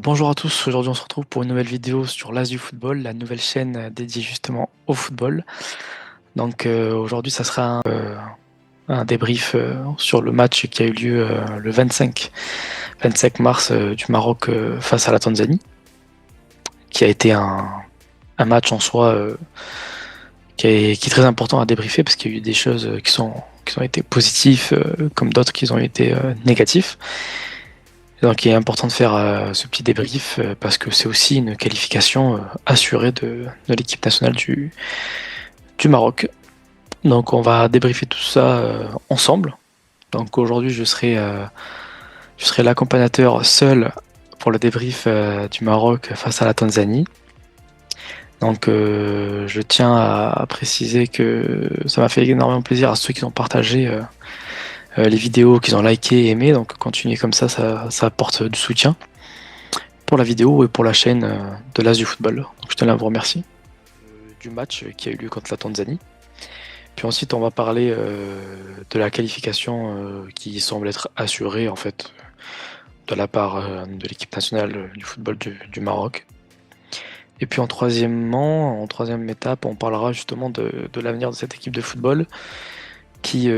Bonjour à tous, aujourd'hui on se retrouve pour une nouvelle vidéo sur l'As du football, la nouvelle chaîne dédiée justement au football. Aujourd'hui ça sera un débrief sur le match qui a eu lieu le 25 mars du Maroc face à la Tanzanie, qui a été un match en soi qui est très important à débriefer parce qu'il y a eu des choses qui ont été positives comme d'autres qui ont été négatifs. Donc il est important de faire ce petit débrief parce que c'est aussi une qualification assurée de l'équipe nationale du Maroc. Donc on va débriefer tout ça ensemble. Donc aujourd'hui je serai l'accompagnateur seul pour le débrief du Maroc face à la Tanzanie. Donc je tiens à préciser que ça m'a fait énormément plaisir à ceux qui ont partagé les vidéos, qui ont liké et aimé. Donc continuez comme ça apporte du soutien pour la vidéo et pour la chaîne de l'As du football. Donc je tenais à vous remercier du match qui a eu lieu contre la Tanzanie. Puis ensuite, on va parler de la qualification qui semble être assurée en fait de la part de l'équipe nationale du football du Maroc. Et puis en troisième étape, on parlera justement de l'avenir de cette équipe de football qui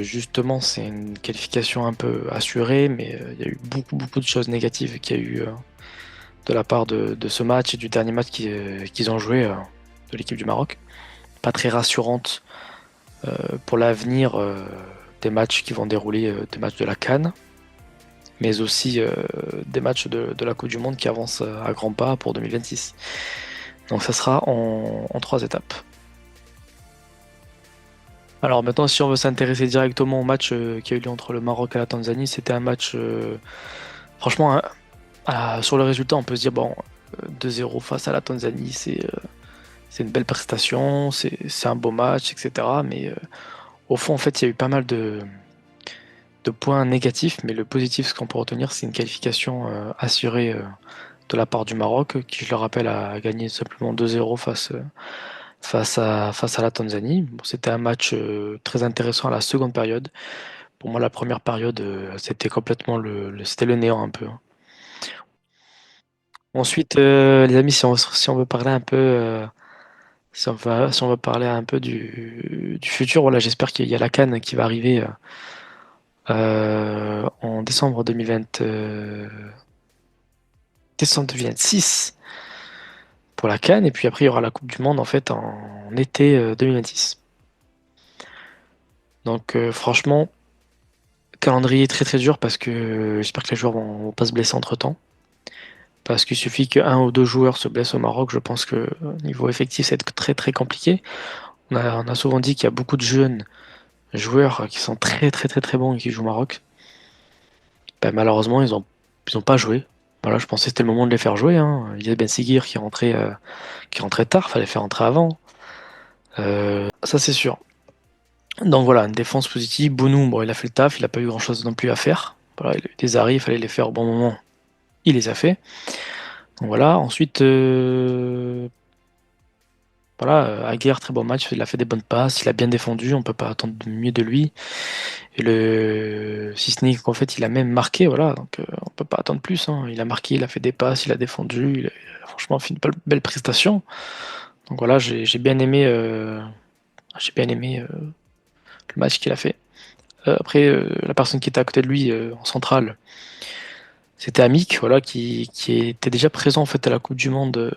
justement c'est une qualification un peu assurée, mais il y a eu beaucoup de choses négatives qu'il y a eu de la part de ce match et du dernier match qu'ils ont joué de l'équipe du Maroc. Pas très rassurante pour l'avenir des matchs qui vont dérouler, des matchs de la CAN, mais aussi des matchs de la Coupe du Monde qui avancent à grands pas pour 2026. Donc ça sera en trois étapes. Alors maintenant, si on veut s'intéresser directement au match qui a eu lieu entre le Maroc et la Tanzanie, c'était un match, franchement, hein, sur le résultat, on peut se dire, bon, 2-0 face à la Tanzanie, c'est une belle prestation, c'est un beau match, etc. Mais au fond, en fait, il y a eu pas mal de points négatifs, mais le positif, ce qu'on peut retenir, c'est une qualification assurée de la part du Maroc, qui, je le rappelle, a gagné simplement 2-0 face à la Tanzanie. Bon, c'était un match très intéressant à la seconde période. Pour moi, la première période, c'était complètement c'était le néant un peu, hein. Ensuite, les amis, si on veut parler un peu, si on veut parler un peu du futur, voilà, j'espère qu'il y a la CAN qui va arriver en décembre 2026 pour la CAN, et puis après il y aura la Coupe du Monde en fait en été 2026. Donc franchement, calendrier très dur parce que j'espère que les joueurs vont pas se blesser entre-temps. Parce qu'il suffit qu'un ou deux joueurs se blessent au Maroc, je pense que niveau effectif, c'est très compliqué. On a souvent dit qu'il y a beaucoup de jeunes joueurs qui sont très bons et qui jouent au Maroc. Ben, malheureusement, ils ont pas joué. Voilà, je pensais que c'était le moment de les faire jouer, hein. Il y a Ben Seguir qui rentrait tard, fallait faire rentrer avant. Ça c'est sûr. Donc voilà, une défense positive. Bounou, bon, il a fait le taf, il a pas eu grand-chose non plus à faire. Voilà, il a eu des arrêts, il fallait les faire au bon moment. Il les a fait. Donc voilà. Ensuite, voilà, Aguerd, très bon match, il a fait des bonnes passes, il a bien défendu, on peut pas attendre mieux de lui. Et si ce n'est qu'en fait, il a même marqué, voilà, donc on peut pas attendre plus, hein. Il a marqué, il a fait des passes, il a défendu, il a franchement fait une belle prestation. Donc voilà, j'ai bien aimé le match qu'il a fait. Après, la personne qui était à côté de lui en centrale, c'était Amick, voilà, qui était déjà présent en fait à la Coupe du Monde,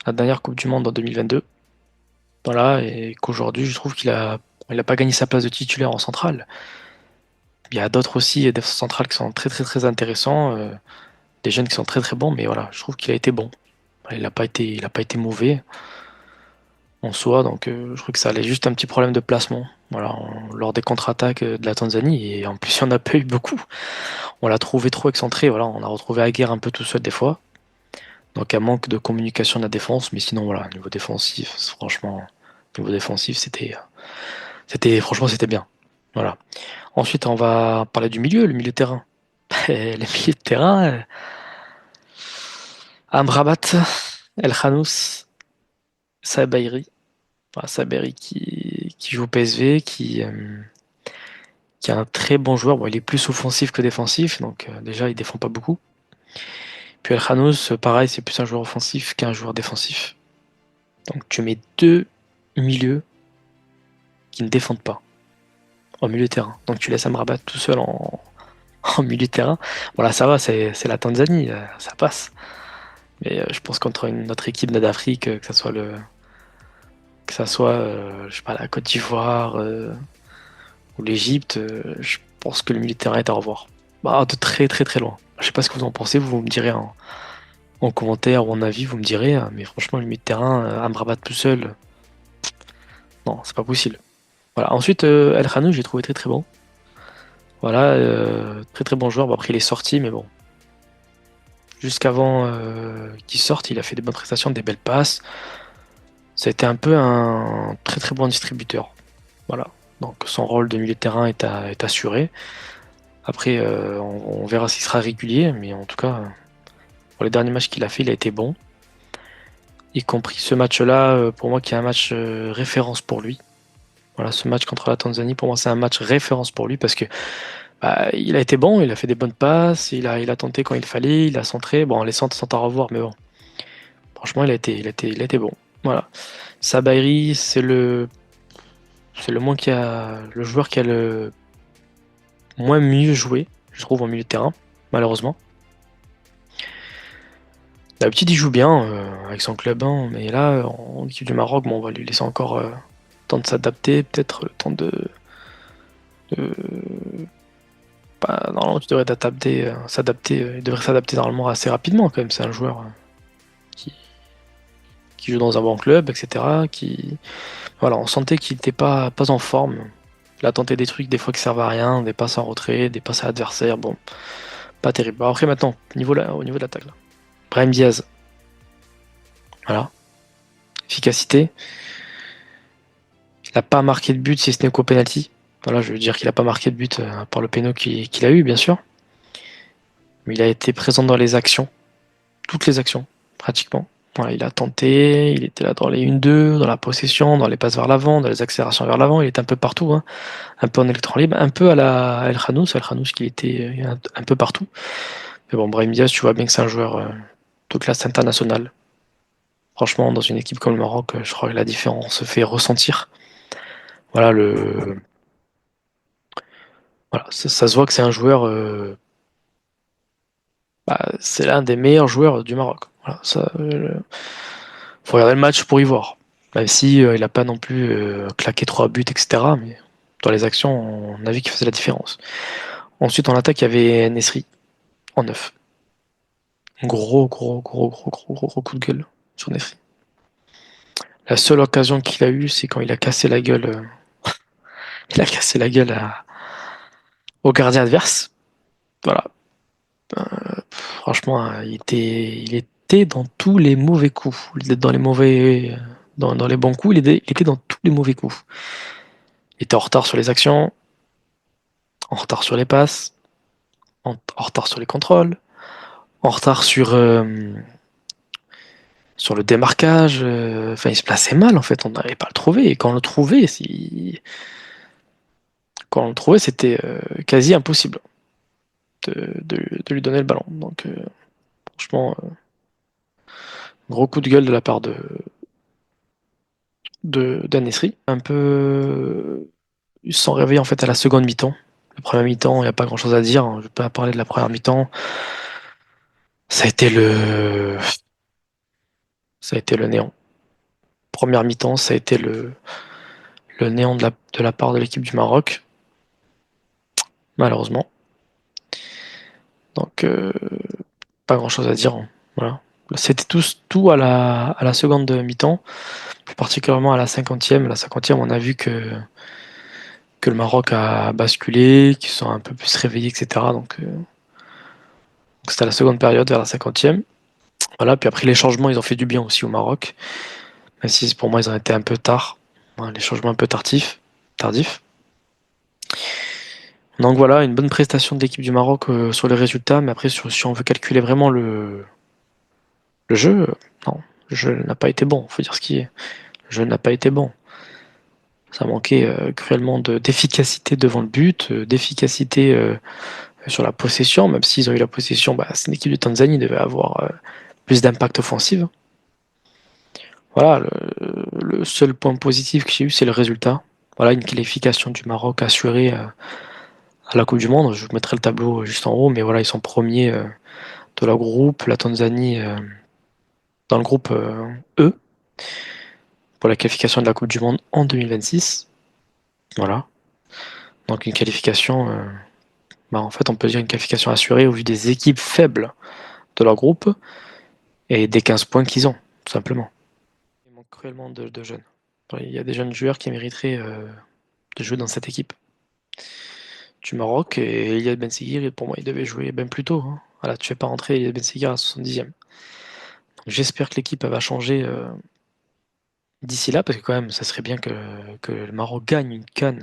la dernière Coupe du Monde en 2022. Voilà, et qu'aujourd'hui, je trouve il a pas gagné sa place de titulaire en centrale. Il y a d'autres aussi, des centrales qui sont très intéressants, des jeunes qui sont très bons, mais voilà, je trouve qu'il a été bon. Il a pas été mauvais en soi, donc je trouve que ça allait juste un petit problème de placement. Voilà, lors des contre-attaques de la Tanzanie, et en plus, il n'y en a pas eu beaucoup. On l'a trouvé trop excentré, voilà, on a retrouvé Aguerd un peu tout seul des fois. Donc un manque de communication de la défense, mais sinon voilà, niveau défensif, franchement, niveau défensif, franchement c'était bien. Voilà. Ensuite, on va parler du milieu, le milieu de terrain. Le milieu de terrain, Amrabat, El Khanous, Sabahiri. Voilà, Sabahiri qui joue au PSV, qui est un très bon joueur. Bon, il est plus offensif que défensif, donc déjà il défend pas beaucoup. Puis El Khanos, pareil, c'est plus un joueur offensif qu'un joueur défensif. Donc tu mets deux milieux qui ne défendent pas en milieu de terrain. Donc tu laisses Amrabat tout seul en milieu de terrain. Voilà, ça va, c'est la Tanzanie, ça passe. Mais je pense qu'entre une autre équipe d'Afrique, que ça soit je sais pas, la Côte d'Ivoire ou l'Égypte, je pense que le milieu de terrain est à revoir. Bah, de très très très loin. Je sais pas ce que vous en pensez, vous me direz en commentaire ou en avis, vous me direz, mais franchement, le milieu de terrain, Amrabat tout seul, non, c'est pas possible. Voilà. Ensuite, El Khanou, j'ai trouvé très très bon. Voilà, très très bon joueur. Bon, après, il est sorti, mais bon, jusqu'avant qu'il sorte, il a fait des bonnes prestations, des belles passes. Ça a été un peu un très très bon distributeur. Voilà. Donc son rôle de milieu de terrain est assuré. Après, on verra s'il sera régulier, mais en tout cas, pour les derniers matchs qu'il a fait, il a été bon. Y compris ce match-là, pour moi, qui est un match référence pour lui. Voilà, ce match contre la Tanzanie, pour moi, c'est un match référence pour lui parce que bah, il a été bon, il a fait des bonnes passes, il a tenté quand il fallait, il a centré. Bon, les centres sont à revoir, mais bon, franchement, il a été bon. Voilà. Sabairi, c'est le joueur qui a le moins mieux joué, je trouve, en milieu de terrain, malheureusement. D'habitude, il joue bien avec son club, hein, mais là, en équipe du Maroc, bon, on va lui laisser encore le temps de s'adapter, peut-être le temps de- normalement, tu devrais s'adapter, il devrait s'adapter normalement assez rapidement quand même. C'est un joueur qui, qui joue dans un bon club, etc. Voilà, on sentait qu'il n'était pas en forme. Il a tenté des trucs des fois qui servent à rien, des passes en retrait, des passes à l'adversaire. Bon, pas terrible. Alors après, maintenant, au niveau de l'attaque, là. Brahim Diaz, voilà. Efficacité. Il n'a pas marqué de but si ce n'est qu'au penalty. Voilà, je veux dire qu'il n'a pas marqué de but par le péno qu'il a eu, bien sûr. Mais il a été présent dans les actions, toutes les actions, pratiquement. Voilà, il a tenté, il était là dans les 1-2, dans la possession, dans les passes vers l'avant, dans les accélérations vers l'avant, il était un peu partout, hein. Un peu en électron libre, un peu à la El Khanous qui était un peu partout. Mais bon, Brahim Diaz, tu vois bien que c'est un joueur de classe internationale. Franchement, dans une équipe comme le Maroc, je crois que la différence se fait ressentir. Voilà, ça se voit que c'est un joueur, c'est l'un des meilleurs joueurs du Maroc. Voilà, ça, faut regarder le match pour y voir. Même si il n'a pas non plus claqué 3 buts, etc. Mais dans les actions, on a vu qu'il faisait la différence. Ensuite, en attaque, il y avait Nesri en neuf. Gros, gros, gros, gros, gros, gros, gros coup de gueule sur Nesri. La seule occasion qu'il a eue, c'est quand il a cassé la gueule. Il a cassé la gueule au gardien adverse. Voilà. Franchement, il était dans tous les mauvais coups. Il était dans les mauvais, dans les bons coups, il était dans tous les mauvais coups. Il était en retard sur les actions, en retard sur les passes, en retard sur les contrôles, en retard sur le démarquage. Enfin, il se plaçait mal en fait. On n'arrivait pas à le trouver. Et quand on le trouvait, c'était quasi impossible de lui donner le ballon. Donc, franchement, gros coup de gueule de la part d'An-Nesyri. Un peu sans réveil en fait à la seconde mi-temps. La première mi-temps, il n'y a pas grand-chose à dire, hein. Je ne vais pas parler de la première mi-temps. Ça a été ça a été le néant. Première mi-temps, ça a été le néant de la part de l'équipe du Maroc, malheureusement. Donc, pas grand-chose à dire, hein. Voilà. C'était tout à la seconde mi-temps, plus particulièrement à la cinquantième. La cinquantième, on a vu que le Maroc a basculé, qu'ils sont un peu plus réveillés, etc. Donc, c'était la seconde période, vers la cinquantième. Voilà, puis après les changements, ils ont fait du bien aussi au Maroc. Même si pour moi, ils ont été un peu tard. Voilà, les changements un peu tardifs. Donc voilà, une bonne prestation de l'équipe du Maroc sur les résultats, mais après, si on veut calculer vraiment le jeu, non, le jeu n'a pas été bon, faut dire ce qui est. Le jeu n'a pas été bon. Ça manquait cruellement d'efficacité devant le but, d'efficacité sur la possession, même s'ils ont eu la possession, c'est une équipe de Tanzanie, devait avoir plus d'impact offensif. Voilà, le seul point positif que j'ai eu, c'est le résultat. Voilà, une qualification du Maroc assurée à la Coupe du Monde. Je vous mettrai le tableau juste en haut, mais voilà, ils sont premiers de leur groupe, la Tanzanie dans le groupe E, pour la qualification de la Coupe du Monde en 2026. Voilà, donc une qualification, en fait, on peut dire une qualification assurée au vu des équipes faibles de leur groupe et des 15 points qu'ils ont, tout simplement. Il manque cruellement de jeunes. Il y a des jeunes joueurs qui mériteraient de jouer dans cette équipe du Maroc, et Elias Ben Seguir, pour moi, il devait jouer bien plus tôt. Hein. Voilà, tu fais pas rentrer Elias Ben Seguir à 70e. J'espère que l'équipe va changer d'ici là, parce que quand même, ça serait bien que le Maroc gagne une CAN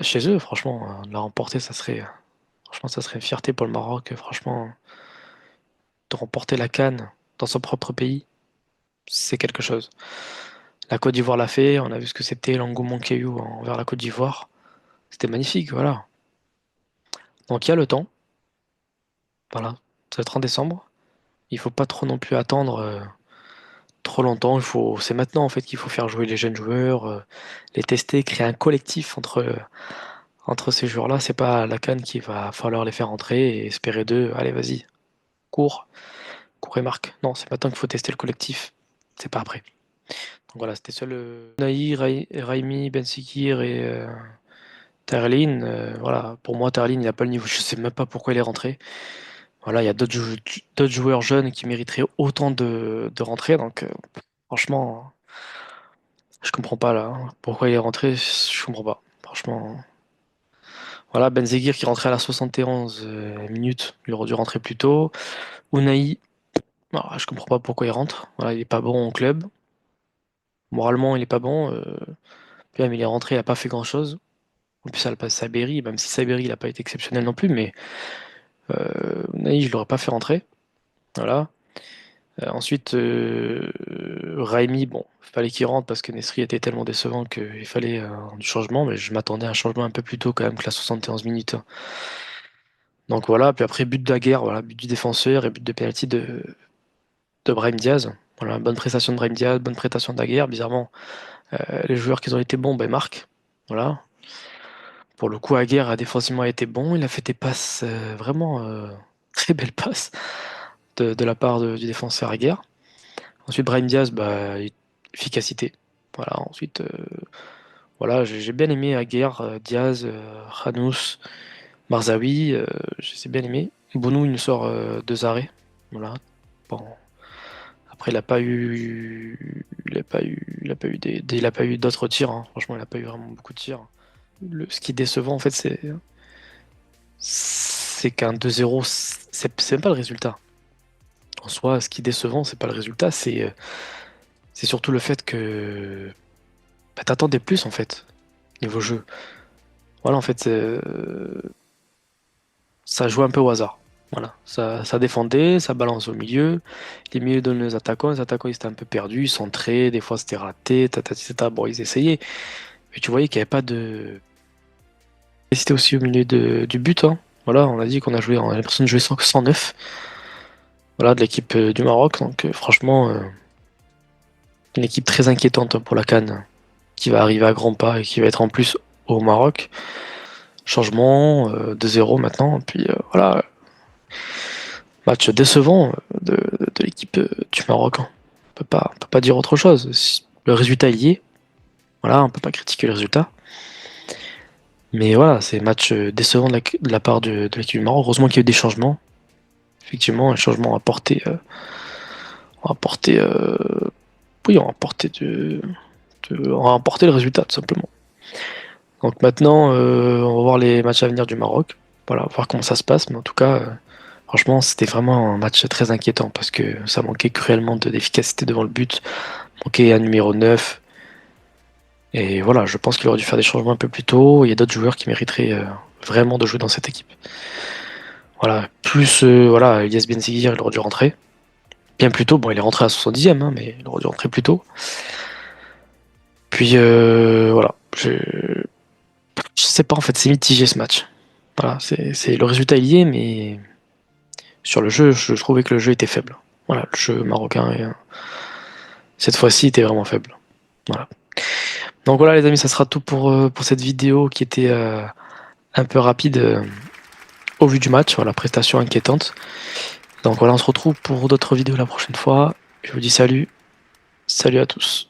chez eux. Franchement, de la remporter, franchement, ça serait une fierté pour le Maroc. Franchement, de remporter la CAN dans son propre pays, c'est quelque chose. La Côte d'Ivoire l'a fait, on a vu ce que c'était l'engouement qu'il y a eu envers la Côte d'Ivoire. C'était magnifique, voilà. Donc il y a le temps, voilà, ça va être en décembre. Il faut pas trop non plus attendre trop longtemps. C'est maintenant en fait qu'il faut faire jouer les jeunes joueurs, les tester, créer un collectif entre ces joueurs-là. C'est pas la CAN qui va falloir les faire entrer et espérer d'eux. Allez, vas-y, cours, cours et marque. Non, c'est maintenant qu'il faut tester le collectif. C'est pas après. Donc voilà, c'était seul Naï, Raimi, Ben Sikir et Terlin. Voilà, pour moi, Terlin, il n'a pas le niveau. Je sais même pas pourquoi il est rentré. Voilà, il y a d'autres joueurs jeunes qui mériteraient autant de rentrer. Donc, franchement, je comprends pas là. Pourquoi il est rentré, je comprends pas. Franchement. Voilà, Benzeguir qui rentrait à la 71 minutes, il aurait dû rentrer plus tôt. Unai, je comprends pas pourquoi il rentre. Voilà, il est pas bon au club. Moralement, il est pas bon. Puis même, il est rentré, il a pas fait grand-chose. En plus, ça le passe Saberi, même si Saberi, il a pas été exceptionnel non plus, mais Unai, je l'aurais pas fait rentrer. Voilà. Ensuite, Raimi, bon, fallait qu'il rentre parce que Nesri était tellement décevant qu'il fallait du changement, mais je m'attendais à un changement un peu plus tôt quand même que la 71 minutes. Donc voilà, puis après, but de la guerre, voilà, but du défenseur et but de penalty de Brahim Diaz. Voilà, bonne prestation de Brahim Diaz, bonne prestation de la guerre. Bizarrement, les joueurs qui ont été bons, marquent. Voilà. Pour le coup, Aguerre a défensivement été bon. Il a fait des passes vraiment très belles passes de la part du défenseur Aguerre. Ensuite, Brahim Diaz, efficacité. Voilà, ensuite, voilà, j'ai bien aimé Aguerre, Diaz, Hanous, Marzaoui, je les ai bien aimés. Bounou, il nous sort deux arrêts. Voilà. Bon. Après, il a pas eu d'autres tirs. Hein. Franchement, il a pas eu vraiment beaucoup de tirs. Ce qui est décevant, en fait, c'est qu'un 2-0, c'est même pas le résultat. En soi, ce qui est décevant, c'est pas le résultat, c'est surtout le fait que t'attendais plus en fait niveau jeu. Voilà, en fait, ça jouait un peu au hasard. Voilà, ça défendait, ça balance au milieu. Les milieux donnent les attaquants ils étaient un peu perdus, ils centraient, des fois c'était raté, bon ils essayaient. Mais tu voyais qu'il n'y avait pas de. Et c'était aussi au milieu du but, hein. Voilà, on a dit on a l'impression de jouer 109. Voilà, de l'équipe du Maroc. Donc franchement, une équipe très inquiétante pour la CAN, qui va arriver à grands pas et qui va être en plus au Maroc. Changement, 2-0 maintenant. Puis voilà, match décevant de l'équipe du Maroc. Hein. On peut pas dire autre chose. Le résultat il y est. Voilà, on peut pas critiquer le résultat. Mais voilà, c'est match décevant de la part de l'équipe du Maroc. Heureusement qu'il y a eu des changements. Effectivement, un changement a apporté, oui, on a apporté le résultat tout simplement. Donc maintenant, on va voir les matchs à venir du Maroc. Voilà, voir comment ça se passe. Mais en tout cas, franchement, c'était vraiment un match très inquiétant parce que ça manquait cruellement d'efficacité devant le but. Manquait un numéro 9. Et voilà, je pense qu'il aurait dû faire des changements un peu plus tôt. Il y a d'autres joueurs qui mériteraient vraiment de jouer dans cette équipe. Voilà, plus voilà, Elias Benzeguir, il aurait dû rentrer. Bien plus tôt, bon, il est rentré à 70e, hein, mais il aurait dû rentrer plus tôt. Puis voilà, je sais pas en fait, c'est mitigé ce match. Voilà, le résultat est lié, mais sur le jeu, je trouvais que le jeu était faible. Voilà, le jeu marocain, cette fois-ci, était vraiment faible. Voilà. Donc voilà les amis, ça sera tout pour cette vidéo qui était un peu rapide au vu du match. Voilà, prestation inquiétante. Donc voilà, on se retrouve pour d'autres vidéos la prochaine fois. Je vous dis salut, salut à tous.